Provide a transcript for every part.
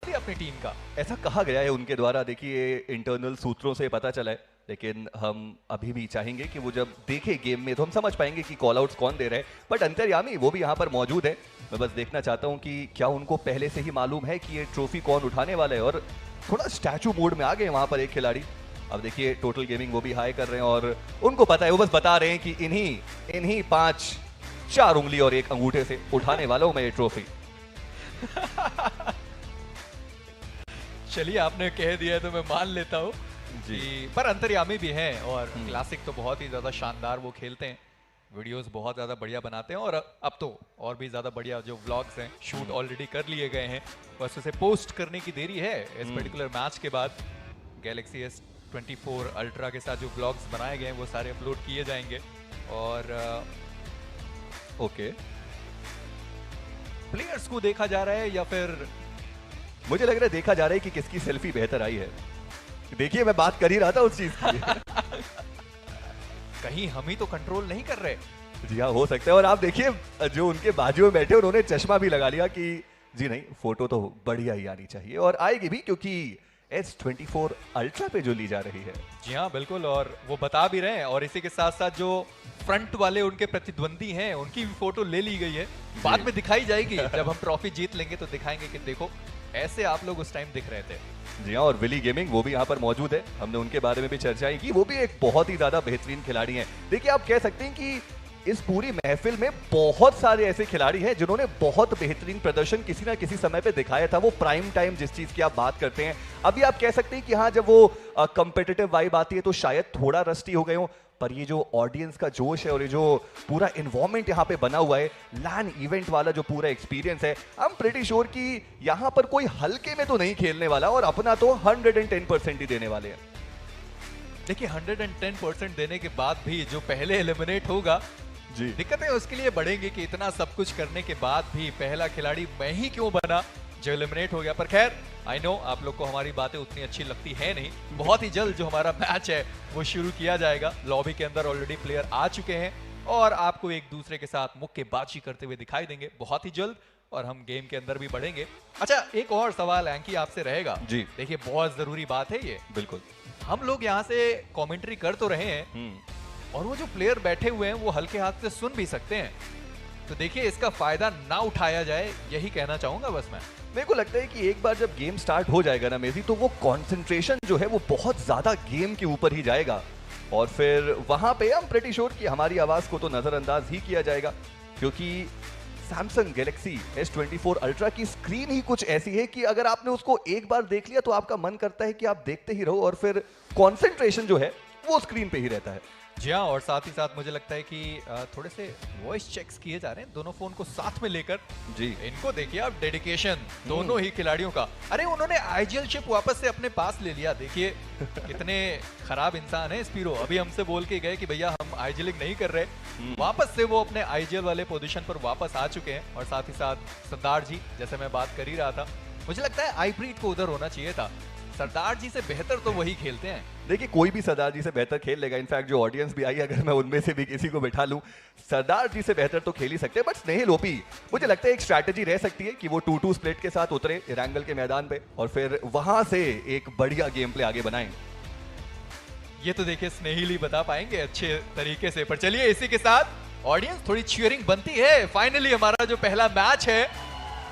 सकती है अपनी टीम का। ऐसा कहा गया है उनके द्वारा, देखिए इंटरनल सूत्रों से पता चला है, लेकिन हम अभी भी चाहेंगे कि वो जब देखे गेम में तो हम समझ पाएंगे कि कॉल आउट्स कौन दे रहे हैं। बट अंतर्यामी वो भी यहाँ पर मौजूद है। मैं बस देखना चाहता हूँ कि क्या उनको पहले से ही मालूम है कि ये ट्रॉफी कौन उठाने वाला है, और थोड़ा स्टैचू मोड में आ गए वहाँ पर एक खिलाड़ी। अब देखिए टोटल गेमिंग वो भी हाई कर रहे हैं और उनको पता है, वो बस बता रहे हैं कि इन्हीं 4 उंगली और 1 अंगूठे से उठाने वाला हूँ मैं ये ट्रॉफी। चलिए आपने कह दिया है तो मैं मान लेता हूँ जी। पर अंतर्यामी भी हैं और क्लासिक तो बहुत ही ज़्यादा शानदार वो खेलते हैं, वीडियोस बहुत ज़्यादा बढ़िया बनाते हैं और अब तो और भी ज़्यादा बढ़िया जो व्लॉग्स हैं शूट ऑलरेडी कर लिए गए हैं, बस उसे पोस्ट करने की देरी है इस पर्टिकुलर मैच के बाद। गैलेक्सी S24 अल्ट्रा के साथ जो व्लॉग्स बनाए गए हैं वो सारे अपलोड किए जाएंगे और ओके, प्लेयर्स को देखा जा रहा है या फिर मुझे लग रहा है देखा जा रहा है कि किसकी सेल्फी बेहतर आई है। देखिए मैं बात कर ही रहा था उस चीज की। कहीं हम ही तो कंट्रोल नहीं कर रहे। जी हाँ, हो सकता है। और आप देखिए जो उनके बाजू में बैठे उन्होंने चश्मा भी लगा लिया कि जी नहीं, फोटो तो बढ़िया ही आनी चाहिए, और आएगी भी क्योंकि S24 अल्ट्रा पे जो ली जा रही है। जी हाँ बिल्कुल, और वो बता भी रहे हैं और इसी के साथ साथ जो फ्रंट वाले उनके प्रतिद्वंदी हैं उनकी भी फोटो ले ली गई है, बाद में दिखाई जाएगी जब हम ट्रॉफी जीत लेंगे तो दिखाएंगे कि देखो ऐसे आप लोग उस टाइम दिख रहे थे। जी हाँ, और विली गेमिंग वो भी यहाँ पर मौजूद है, हमने उनके बारे में भी चर्चाएं की। वो भी एक बहुत ही ज्यादा बेहतरीन खिलाड़ी हैं। देखिए आप कह सकते हैं कि इस पूरी महफिल में बहुत सारे ऐसे खिलाड़ी हैं जिन्होंने बहुत बेहतरीन प्रदर्शन किसी ना किसी समय पे दिखाया था। वो प्राइम टाइम जिस चीज की आप बात करते हैं, अभी आप कह सकते हैं कि हाँ, जब वो कंपेटिटिव वाइब आती है तो शायद थोड़ा रस्टी हो गए हो, पर ये जो ऑडियंस का जोश है और ये जो पूरा इन्वायरमेंट यहाँ पे बना हुआ है, लैन इवेंट वाला जो पूरा एक्सपीरियंस है, आई एम प्रीटी श्योर कि यहाँ पर कोई हल्के में तो नहीं खेलने वाला और अपना तो 110% ही देने वाले हैं। देखिए 110% देने के बाद भी जो पहले एलिमिनेट होगा जी, दिक्कतें उसके लिए बढ़ेंगी कि इतना सब कुछ करने के बाद भी पहला खिलाड़ी मैं ही क्यों बना जो एलिमिनेट हो गया। पर खैर आई नो आप लोग को हमारी बातें उतनी अच्छी लगती है नहीं। बहुत ही जल्द जो हमारा मैच है वो शुरू किया जाएगा। लॉबी के अंदर ऑलरेडी प्लेयर आ चुके हैं और आपको एक दूसरे के साथ मुक्केबाजी करते हुए दिखाई देंगे बहुत ही जल्द, और हम गेम के अंदर भी बढ़ेंगे। अच्छा, एक और सवाल एंकी आपसे रहेगा जी। देखिए बहुत जरूरी बात है ये। बिल्कुल। हम लोग यहाँ से कॉमेंट्री कर तो रहे हैं और वो जो प्लेयर बैठे हुए हैं वो हल्के हाथ से सुन भी सकते हैं, तो देखिए इसका फायदा ना उठाया जाए, यही कहना चाहूंगा बस मैं। मेरे को लगता है कि एक बार जब गेम स्टार्ट हो जाएगा ना मेजी, तो वो कंसंट्रेशन जो है वो बहुत ज्यादा गेम के ऊपर ही जाएगा और फिर वहां पे हम प्रीटी श्योर कि हमारी आवाज को तो नजरअंदाज ही किया जाएगा, क्योंकि सैमसंग गैलेक्सी S24 अल्ट्रा की स्क्रीन ही कुछ ऐसी है कि अगर आपने उसको एक बार देख लिया तो आपका मन करता है कि आप देखते ही रहो और फिर कंसंट्रेशन जो है वो स्क्रीन पे ही रहता है। जी हाँ, और साथ ही साथ मुझे लगता है कि थोड़े से वॉइस चेक्स किए जा रहे हैं दोनों फोन को साथ में लेकर। जी, इनको देखिए आप, डेडिकेशन दोनों ही खिलाड़ियों का। अरे उन्होंने आईजीएल शिप वापस से अपने पास ले लिया, देखिए कितने खराब इंसान है स्पीरो। अभी हमसे बोल के गए कि भैया हम आईजीएलिंग नहीं कर रहे, वापस से वो अपने आईजीएल वाले पोजीशन पर वापस आ चुके हैं। और साथ ही साथ सरदार जी, जैसे मैं बात कर ही रहा था, मुझे लगता है आईब्रीड को उधर होना चाहिए था। सरदार जी से बेहतर तो वही खेलते हैं। देखिए कोई भी सरदार जी से बेहतर खेल लेगा। इनफैक्ट जो ऑडियंस भी आई, अगर मैं उनमें से भी किसी को बैठा लूं, सरदार जी से बेहतर तो खेल ही सकते हैं। बट स्नेहिल ओपी, मुझे लगता है एक स्ट्रैटेजी रह सकती है कि वो 2-2 स्प्लिट के साथ उतरे इरंगल के मैदान पे और फिर वहां से एक बढ़िया गेम प्ले आगे बनाएं। ये तो देखिए स्नेहिल ही बता पाएंगे अच्छे तरीके से। पर चलिए इसी के साथ ऑडियंस थोड़ी चीयरिंग बनती है। फाइनली हमारा जो पहला मैच है,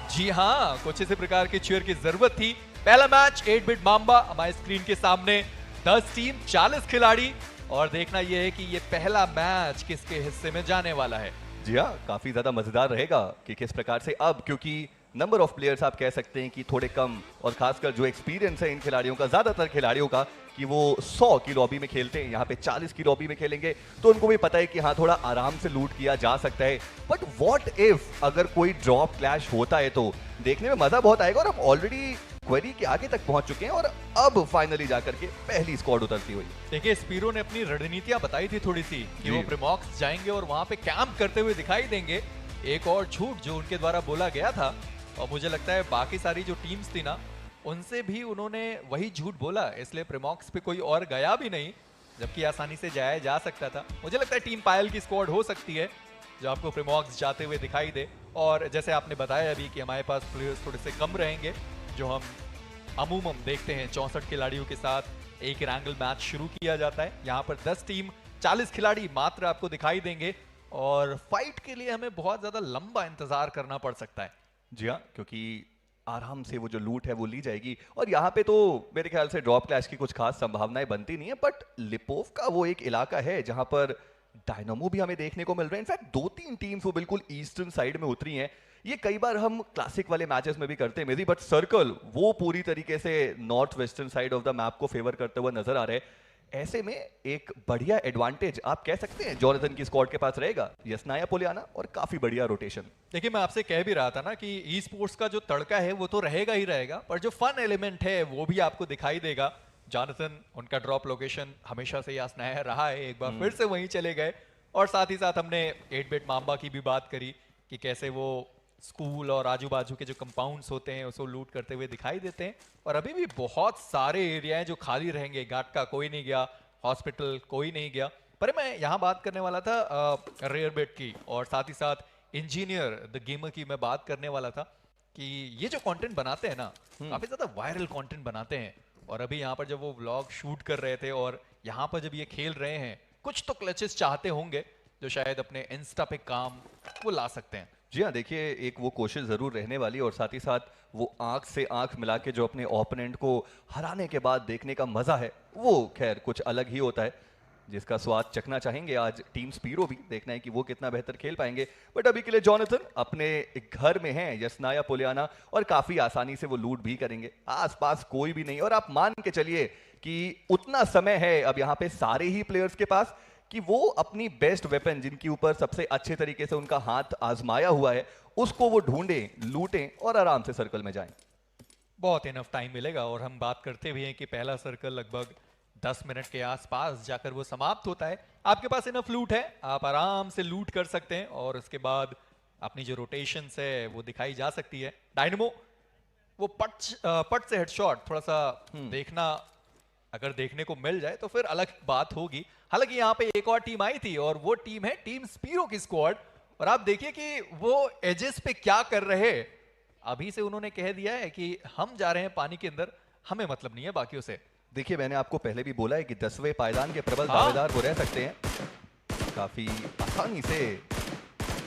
जी हाँ, कुछ इसी प्रकार की चीयर की जरूरत थी। पहला मैच 8-बिट माम्बा हमारे स्क्रीन के सामने, 10 टीम 40 खिलाड़ी, और देखना यह है कि ये पहला मैच किसके हिस्से में जाने वाला है। जी हाँ, काफी ज्यादा मजेदार रहेगा कि किस प्रकार से, अब क्योंकि नंबर ऑफ प्लेयर्स आप कह सकते हैं कि थोड़े कम, और खासकर जो एक्सपीरियंस है इन खिलाड़ियों का, ज्यादातर खिलाड़ियों का, कि वो 100 की लॉबी में खेलते हैं, यहाँ पे 40 की लॉबी में खेलेंगे, तो उनको भी पता है कि हाँ थोड़ा आराम से लूट किया जा सकता है। बट व्हाट इफ अगर कोई ड्रॉप क्लैश होता है तो देखने में मजा बहुत आएगा। और हम ऑलरेडी क्वेरी के आगे तक पहुंच चुके हैं और अब फाइनली जाकर के पहली स्क्वाड उतरती हुई। देखिए स्पीरो ने अपनी रणनीतियां बताई थी थोड़ी सी कि वो प्रिमॉक्स जाएंगे और वहां पे कैंप करते हुए दिखाई देंगे। एक और झूठ जो उनके द्वारा बोला गया था, और मुझे लगता है बाकी सारी जो टीम्स थी ना, उनसे भी उन्होंने वही झूठ बोला, इसलिए प्रिमॉक्स पे कोई और गया भी नहीं, जबकि आसानी से जाया जा सकता था। मुझे लगता है टीम पायल की स्क्वाड हो सकती है जो आपको प्रिमॉक्स जाते हुए दिखाई दे। और जैसे आपने बताया अभी कि हमारे पास प्लेयर्स थोड़े से कम रहेंगे जो हम अमूमन देखते हैं 64 खिलाड़ियों के साथ एक रैंगल मैच शुरू किया जाता है। यहाँ पर 10 टीम 40 खिलाड़ी मात्र आपको दिखाई देंगे और फाइट के लिए हमें बहुत ज्यादा लंबा इंतजार करना पड़ सकता है। जी हाँ, क्योंकि आराम से वो जो लूट है वो ली जाएगी और यहाँ पे तो मेरे ख्याल से ड्रॉप क्लैश की कुछ खास संभावनाएं बनती नहीं है। बट लिपोव का वो एक इलाका है जहां पर डायनामो भी हमें देखने को मिल रहे हैं। इनफैक्ट 2-3 टीम्स वो बिल्कुल ईस्टर्न साइड में उतरी हैं। ये कई बार हम क्लासिक वाले मैचेस में भी करते हैं मेरी, बट सर्कल वो पूरी तरीके से north western side of the map को फेवर करते हुए नजर आ रहे हैं। ऐसे में एक बढ़िया एडवांटेज आप कह सकते हैं जोनाथन की स्क्वाड के पास रहेगा, यसनाया पोलियाना और काफी बढ़िया रोटेशन। देखिए मैं आपसे कह भी रहा था ना कि ई स्पोर्ट्स का जो तड़का है वो तो रहेगा ही रहेगा, पर जो फन एलिमेंट है वो भी आपको दिखाई देगा। जोनाथन उनका ड्रॉप लोकेशन हमेशा से यसनाया रहा है, एक बार फिर से वहीं चले गए। और साथ ही साथ हमने 8-बिट माम्बा की भी बात करी कि कैसे वो स्कूल और आजू बाजू के जो कंपाउंड्स होते हैं उसको लूट करते हुए दिखाई देते हैं। और अभी भी बहुत सारे एरिया हैं जो खाली रहेंगे। घाट का कोई नहीं गया, हॉस्पिटल कोई नहीं गया। पर मैं यहाँ बात करने वाला था रेयर बिट की और साथ ही साथ इंजीनियर द गेमर की मैं बात करने वाला था कि ये जो कंटेंट बनाते हैं ना, काफी ज्यादा वायरल कंटेंट बनाते हैं। और अभी यहाँ पर जब वो व्लॉग शूट कर रहे थे और यहाँ पर जब ये खेल रहे हैं, कुछ तो क्लचेस चाहते होंगे जो शायद अपने इंस्टा पे काम वो ला सकते हैं। जी हाँ, देखिए एक वो कोशिश जरूर रहने वाली और साथ ही साथ वो आंख से आंख मिला के जो अपने ओपोनेंट को हराने के बाद देखने का मजा है वो खैर कुछ अलग ही होता है, जिसका स्वाद चखना चाहेंगे आज टीम स्पीरो भी। देखना है कि वो कितना बेहतर खेल पाएंगे। बट अभी के लिए जोनाथन अपने घर में हैं यसनाया पोलियाना और काफी आसानी से वो लूट भी करेंगे। आसपास कोई भी नहीं और आप मान के चलिए कि उतना समय है अब यहाँ पे सारे ही प्लेयर्स के पास कि वो अपनी बेस्ट वेपन जिनके ऊपर सबसे अच्छे तरीके से उनका हाथ आजमाया हुआ है उसको वो ढूंढें, लूटें और आराम से सर्कल में जाएं। बहुत इनफ टाइम मिलेगा और हम बात करते भी हैं कि पहला सर्कल लगभग 10 मिनट के आसपास जाकर वो समाप्त होता है। आपके पास इनफ लूट है, आप आराम से लूट कर सकते हैं और उसके बाद अपनी जो रोटेशंस है वो दिखाई जा सकती है। डायनेमो वो पट से हेडशॉट थोड़ा सा देखना अगर देखने को मिल जाए तो फिर अलग बात होगी। हालांकि यहाँ पे एक और टीम आई थी और वो टीम है टीम स्पीरो की स्क्वाड। और आप देखिए कि वो एजेस पे क्या कर रहे हैं। अभी से उन्होंने कह दिया है कि हम जा रहे हैं पानी के अंदर, हमें मतलब नहीं है बाकियों से। देखिए मैंने आपको पहले भी बोला है कि 10वें पायदान के प्रबल दावेदार वो रह सकते हैं। काफी आसानी से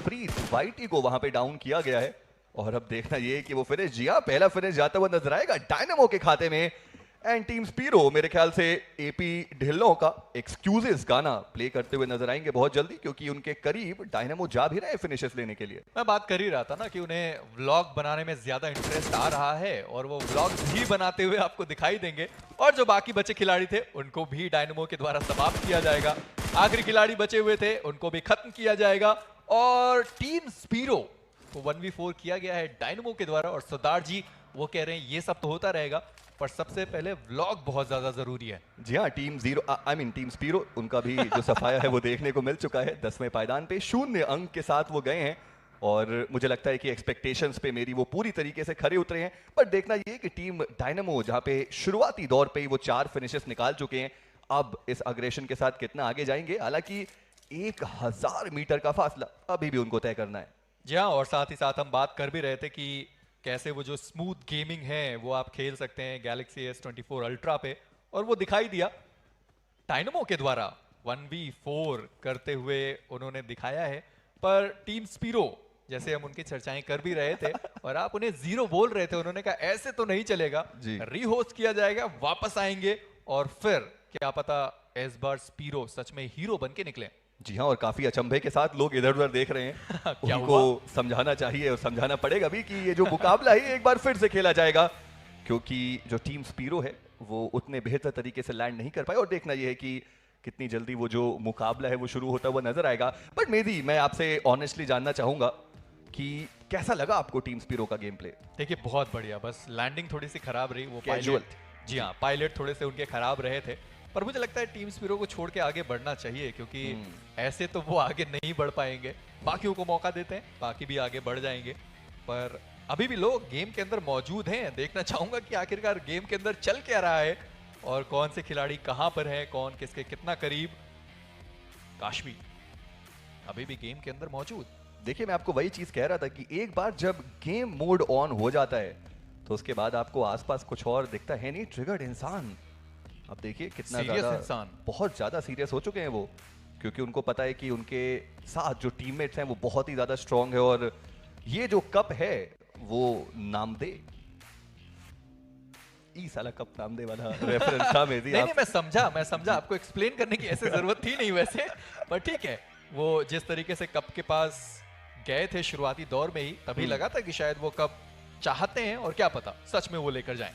प्रीत वाइटी को वहां पे डाउन किया गया है और अब देखना ये है कि वो फिनिश, जी हाँ पहला फिनिश जाता हुआ नजर आएगा डायनामो के खाते में। एंड टीम स्पीरो मेरे ख्याल से एपी ढिल्लों का एक्सक्यूजेस गाना प्ले करते हुए नजर आएंगे बहुत जल्दी, क्योंकि उनके करीब डायनामो जा भी रहे हैं फिनिशेस लेने के लिए। मैं बात कर ही रहा था ना कि उन्हें व्लॉग बनाने में ज्यादा इंटरेस्ट आ रहा है और वो व्लॉग भी बनाते हुए आपको दिखाई देंगे। और जो बाकी बचे खिलाड़ी थे उनको भी डायनामो के द्वारा समाप्त किया जाएगा। आखिरी खिलाड़ी बचे हुए थे उनको भी खत्म किया जाएगा और टीम स्पीरो को 1v4 किया गया है डायनामो के द्वारा। और सरदार जी वो कह रहे हैं ये सब तो होता रहेगा पर सबसे पहले व्लॉग बहुत ज्यादा जरूरी है। जी हाँ, टीम स्पीरो उनका भी जो सफाया है वो देखने को मिल चुका है। 10वें पायदान पे 0 अंक के साथ वो गए हैं और मुझे लगता है कि एक्सपेक्टेशंस पे मेरी वो पूरी तरीके से खरे उतरे हैं। पर देखना ये कि टीम डायनामो जहाँ पे शुरुआती दौर पे ही वो 4 फिनिशेस निकाल चुके हैं, अब इस अग्रेशन के साथ कितना आगे जाएंगे। हालांकि 1000 मीटर का फासला अभी भी उनको तय करना है। जी हाँ, और साथ ही साथ हम बात कर भी रहे थे कि कैसे वो जो स्मूथ गेमिंग है वो आप खेल सकते हैं गैलेक्सी S24 अल्ट्रा पे, और वो दिखाई दिया डायनामो के द्वारा 1v4 करते हुए उन्होंने दिखाया है। पर टीम स्पीरो जैसे हम उनकी चर्चाएं कर भी रहे थे और आप उन्हें 0 बोल रहे थे, उन्होंने कहा ऐसे तो नहीं चलेगा, रीहोस्ट किया जाएगा, वापस आएंगे और फिर क्या पता इस बार स्पीरो सच में हीरो बन के निकले। जी हाँ, और काफी अचंभे के साथ लोग इधर उधर देख रहे हैं। क्या उनको समझाना चाहिए और समझाना पड़ेगा भी कि ये जो मुकाबला है एक बार फिर से खेला जाएगा, क्योंकि जो टीम स्पीरो है वो उतने बेहतर तरीके से लैंड नहीं कर पाए। और देखना ये है कि कितनी जल्दी वो जो मुकाबला है वो शुरू होता हुआ नजर आएगा। बट मेरी मैं आपसे ऑनेस्टली जानना चाहूंगा कि कैसा लगा आपको टीम स्पीरो का गेम प्ले? देखिए बहुत बढ़िया, बस लैंडिंग थोड़ी सी खराब रही। वो कैजुअल, जी हाँ पायलट थोड़े से उनके खराब रहे थे। पर मुझे लगता है टीम स्पीरो को छोड़ के आगे बढ़ना चाहिए, क्योंकि ऐसे तो वो आगे नहीं बढ़ पाएंगे। बाकियों को मौका देते हैं, बाकी भी आगे बढ़ जाएंगे। पर अभी भी लोग गेम के अंदर मौजूद हैं। देखना चाहूंगा कि आखिरकार गेम के अंदर चल क्या रहा है और कौन से खिलाड़ी कहां पर है, कौन किसके कितना करीब। काशवी अभी भी गेम के अंदर मौजूद। देखिए मैं आपको वही चीज कह रहा था कि एक बार जब गेम मोड ऑन हो जाता है तो उसके बाद आपको आसपास कुछ और दिखता है नहीं, ट्रिगर्ड इंसान। अब देखिए कितना Serious ज्यादा इंसान। बहुत ज्यादा सीरियस हो चुके हैं वो, क्योंकि उनको पता है कि उनके साथ जो टीममेट्स हैं वो बहुत ही ज्यादा स्ट्रांग है, और ये जो कप है वो नामदे ई साला कप नामदे वाला रेफरेंस था मेरी। नहीं नहीं, मैं समझा आपको एक्सप्लेन करने की ऐसे जरूरत थी नहीं वैसे, पर ठीक है। वो जिस तरीके से कप के पास गए थे शुरुआती दौर में ही, तभी लगा था कि शायद वो कप चाहते हैं, और क्या पता सच में वो लेकर जाएं।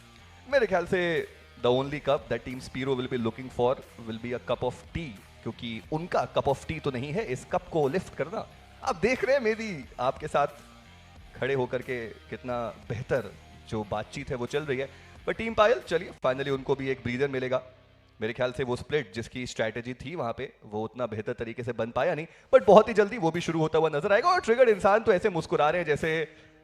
मेरे ख्याल से the only cup that team Spiro will be looking for will be a cup of T, क्योंकि उनका कप ऑफ टी तो नहीं है इस कप को लिफ्ट करना। आप देख रहे हैं मेरी आपके साथ खड़े होकर के कितना बेहतर जो बातचीत है वो चल रही है। पर टीम पायल, चलिए फाइनली उनको भी एक ब्रीदर मिलेगा। मेरे ख्याल से वो स्प्लिट जिसकी स्ट्रैटेजी थी वहां पे वो उतना बेहतर तरीके से बन पाया नहीं, बट बहुत ही जल्दी वो भी शुरू होता हुआ नजर आएगा। और ट्रिगर्ड इंसान तो ऐसे मुस्कुरा रहे हैं जैसे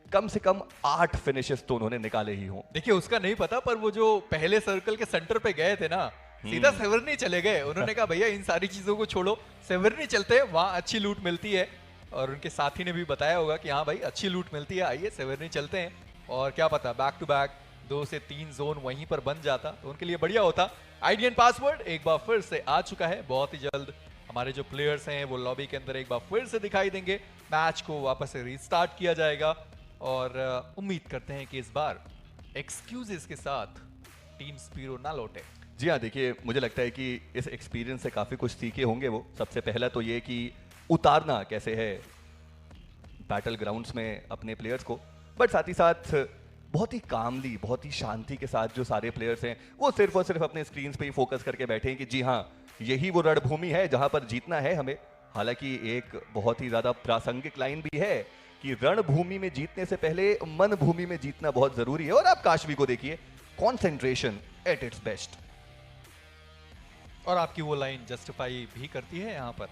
कम से कम 8 फिनिशेस तो उन्होंने निकाले ही हों। देखिए उसका नहीं पता, पर वो जो पहले सर्कल के सेंटर पे गए थे ना, सीधा सेवर्नी चले गए। उन्होंने कहा भैया इन सारी चीजों को छोड़ो, सेवर्नी चलते हैं, वहां अच्छी लूट मिलती है। और उनके साथी ने भी बताया होगा कि हाँ भाई अच्छी लूट मिलती है, आइए सेवर्नी चलते हैं। और क्या पता बैक टू बैक 2 से 3 जोन वहीं पर बन जाता तो उनके लिए बढ़िया होता। आईडीएन पासवर्ड एक बार फिर से आ चुका है, बहुत ही जल्द हमारे जो प्लेयर्स हैं वो लॉबी के अंदर एक बार फिर से दिखाई देंगे। मैच को वापस से रीस्टार्ट किया जाएगा, और उम्मीद करते हैं कि इस बार एक्सक्यूजेस के साथ टीम स्पीरो ना लौटे। जी हाँ, देखिए मुझे लगता है कि इस एक्सपीरियंस से काफ़ी कुछ सीखे होंगे वो। सबसे पहला तो ये कि उतारना कैसे है बैटल ग्राउंड्स में अपने प्लेयर्स को, बट साथ ही साथ बहुत ही कामली, बहुत ही शांति के साथ जो सारे प्लेयर्स हैं वो सिर्फ और सिर्फ अपने स्क्रीन्स पे ही फोकस करके बैठे हैं कि जी हाँ यही वो रणभूमि है जहाँ पर जीतना है हमें। हालांकि एक बहुत ही ज़्यादा प्रासंगिक लाइन भी है कि रणभूमि में जीतने से पहले मन भूमि में जीतना बहुत जरूरी है। और आप काशवी को देखिए, कॉन्सेंट्रेशन एट इट्स बेस्ट। और आपकी वो लाइन जस्टिफाई भी करती है यहाँ पर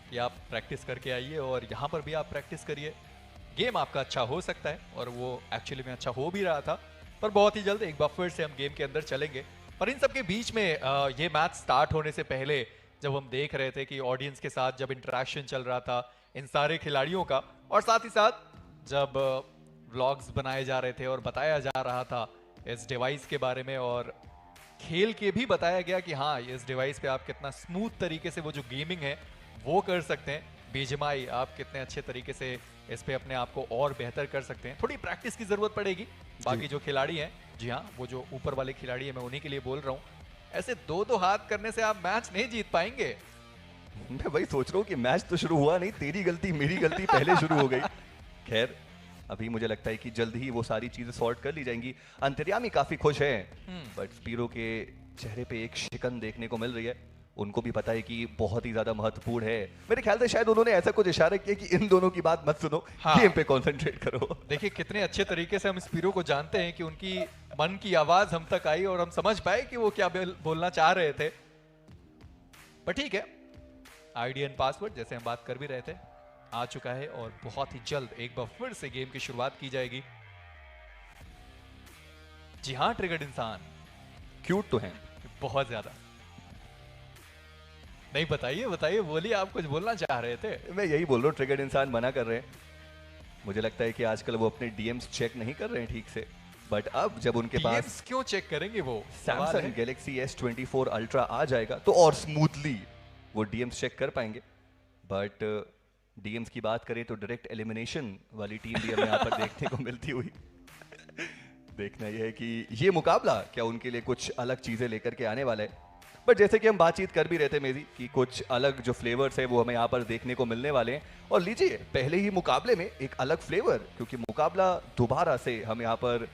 कि आप प्रैक्टिस करके आइए, और यहाँ पर भी आप प्रैक्टिस करिए। गेम आपका अच्छा हो सकता है, और वो एक्चुअली में अच्छा हो भी रहा था। पर बहुत ही जल्द एक बार फिर से हम गेम के अंदर चलेंगे। पर इन सब के बीच में ये मैच स्टार्ट होने से पहले जब हम देख रहे थे कि ऑडियंस के साथ जब इंटरेक्शन चल रहा था इन सारे खिलाड़ियों का, और साथ ही साथ जब व्लॉग्स बनाए जा रहे थे और बताया जा रहा था इस डिवाइस के बारे में, और खेल के भी बताया गया कि हाँ इस डिवाइस पे आप कितना स्मूथ तरीके से वो जो गेमिंग है वो कर सकते हैं। बीजीएमआई आप कितने अच्छे तरीके से इस पे अपने आप को और बेहतर कर सकते हैं। थोड़ी प्रैक्टिस की जरूरत पड़ेगी। बाकी जो खिलाड़ी हैं, जी हाँ वो जो ऊपर वाले खिलाड़ी हैं मैं उन्हीं के लिए बोल रहा हूँ, ऐसे दो हाथ करने से आप मैच नहीं जीत पाएंगे। मैं वही सोच रहा हूँ कि मैच तो शुरू हुआ नहीं, तेरी गलती मेरी गलती पहले शुरू हो गई। खैर अभी मुझे लगता है कि जल्द ही वो सारी चीजें सॉर्ट कर ली जाएंगी। अंतर्यामी काफी खुश हैं, बट स्पीरो के चेहरे पे एक शिकन देखने को मिल रही है। उनको भी पता है कि बहुत ही ज्यादा महत्वपूर्ण है। मेरे ख्याल से शायद उन्होंने ऐसा कुछ इशारा किया कि इन दोनों की बात मत सुनो, हाँ। गेम पे कंसंट्रेट करो। देखिए कितने अच्छे तरीके से हम स्पीरो को जानते हैं कि उनकी मन की आवाज हम तक आई और हम समझ पाए कि वो क्या बोलना चाह रहे थे। पर ठीक है, आईडीएन पासवर्ड जैसे हम बात कर भी रहे थे आ चुका है, और बहुत ही जल्द एक बार फिर से गेम की शुरुआत की जाएगी। जी हाँ ट्रिगर्ड इंसान क्यूट तो हैं बहुत ज्यादा। नहीं बताइए बताइए, बोलिए, आप कुछ बोलना चाह रहे थे। मैं यही बोल रहा हूँ, ट्रिगर्ड इंसान मना कर रहे हैं। मुझे लगता है कि आजकल वो अपने डीएम्स चेक नहीं कर रहे हैं ठीक से, बट अब जब उनके पास DMs क्यों चेक करेंगे वो? सवाल सैमसंग है। गैलेक्सी S24 अल्ट्रा आ जाएगा तो और स्मूथली वो डीएम्स चेक कर पाएंगे। बट डीएम्स की बात करें तो डायरेक्ट एलिमिनेशन वाली टीम भी हमें यहाँ पर देखने को मिलती हुई। देखना यह है कि ये मुकाबला क्या उनके लिए कुछ अलग चीजें लेकर के आने वाला है। बट जैसे कि हम बातचीत कर भी रहे थे मेरी कि कुछ अलग जो फ्लेवर्स है वो हमें यहाँ पर देखने को मिलने वाले हैं। और लीजिए पहले ही मुकाबले में एक अलग फ्लेवर, क्योंकि मुकाबला दोबारा से हम यहाँ पर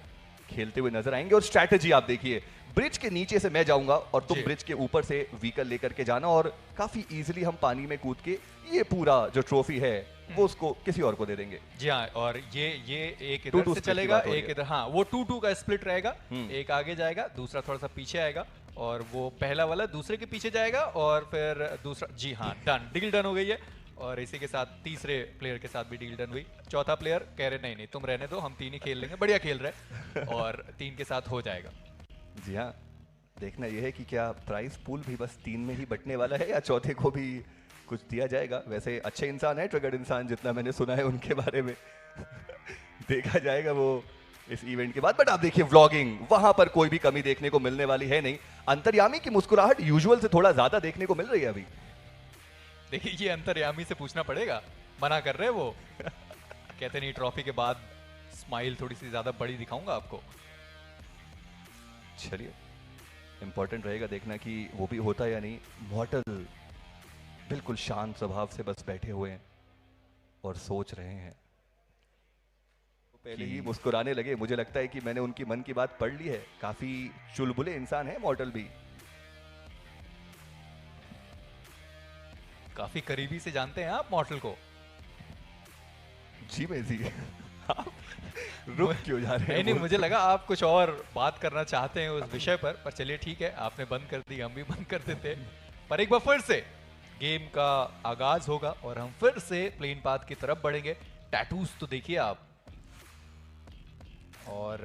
खेलते हुए नजर आएंगे। और स्ट्रैटेजी आप देखिए, ब्रिज के नीचे से मैं जाऊंगा और तुम जी। ब्रिज के ऊपर से व्हीकल लेकर के जाना, और काफी इजीली हम पानी में कूद के ये पूरा जो ट्रॉफी है वो उसको किसी और को दे देंगे। जी हाँ, और ये एक 2-2 इधर से split की चलेगा, बात हो रही एक है। इधर, हाँ वो 2-2 का स्प्लिट रहेगा। एक आगे जाएगा, दूसरा थोड़ा सा पीछे आएगा, और वो पहला वाला दूसरे के पीछे जाएगा, और फिर दूसरा, जी हाँ डन, डील डन हो गई है। और इसी के साथ तीसरे प्लेयर के साथ भी डील डन हुई। चौथा प्लेयर कह रहे नहीं नहीं तुम रहने दो, हम 3 ही खेल लेंगे, बढ़िया खेल रहे, और 3 के साथ हो जाएगा। जी हाँ, देखना यह है कि क्या प्राइस पूल भी बस 3 में ही बटने वाला है या चौथे को भी कुछ दिया जाएगा। वैसे अच्छे इंसान है ट्रिगर्ड इंसान, जितना मैंने सुना है उनके बारे में। देखा जाएगा वो इस इवेंट के बाद। बट आप देखिए व्लॉगिंग, वहां पर कोई भी कमी देखने को मिलने वाली है नहीं। अंतर्यामी की मुस्कुराहट यूजुअल से थोड़ा ज्यादा देखने को मिल रही है अभी। देखिए ये अंतर्यामी से पूछना पड़ेगा, मना कर रहे हैं वो। कहते नहीं ट्रॉफी के बाद स्माइल थोड़ी सी ज्यादा बड़ी दिखाऊंगा आपको। चलिए, इंपॉर्टेंट रहेगा देखना कि वो भी होता है या नहीं। मॉर्टल बिल्कुल शांत स्वभाव से बस बैठे हुए हैं और सोच रहे हैं। पहले ही मुस्कुराने लगे। मुझे लगता है कि मैंने उनकी मन की बात पढ़ ली है। काफी चुलबुले इंसान है मॉर्टल भी। काफी करीबी से जानते हैं आप मॉर्टल को। जी मैं जी। आप रुक क्यों जा रहे हैं? नहीं, मुझे लगा आप कुछ और बात करना चाहते हैं उस विषय पर चलिए ठीक है, आपने बंद कर दी, हम भी बंद कर देते। पर एक बार फिर से गेम का आगाज होगा और हम फिर से प्लेन पाथ की तरफ बढ़ेंगे। टैटूज तो देखिए आप, और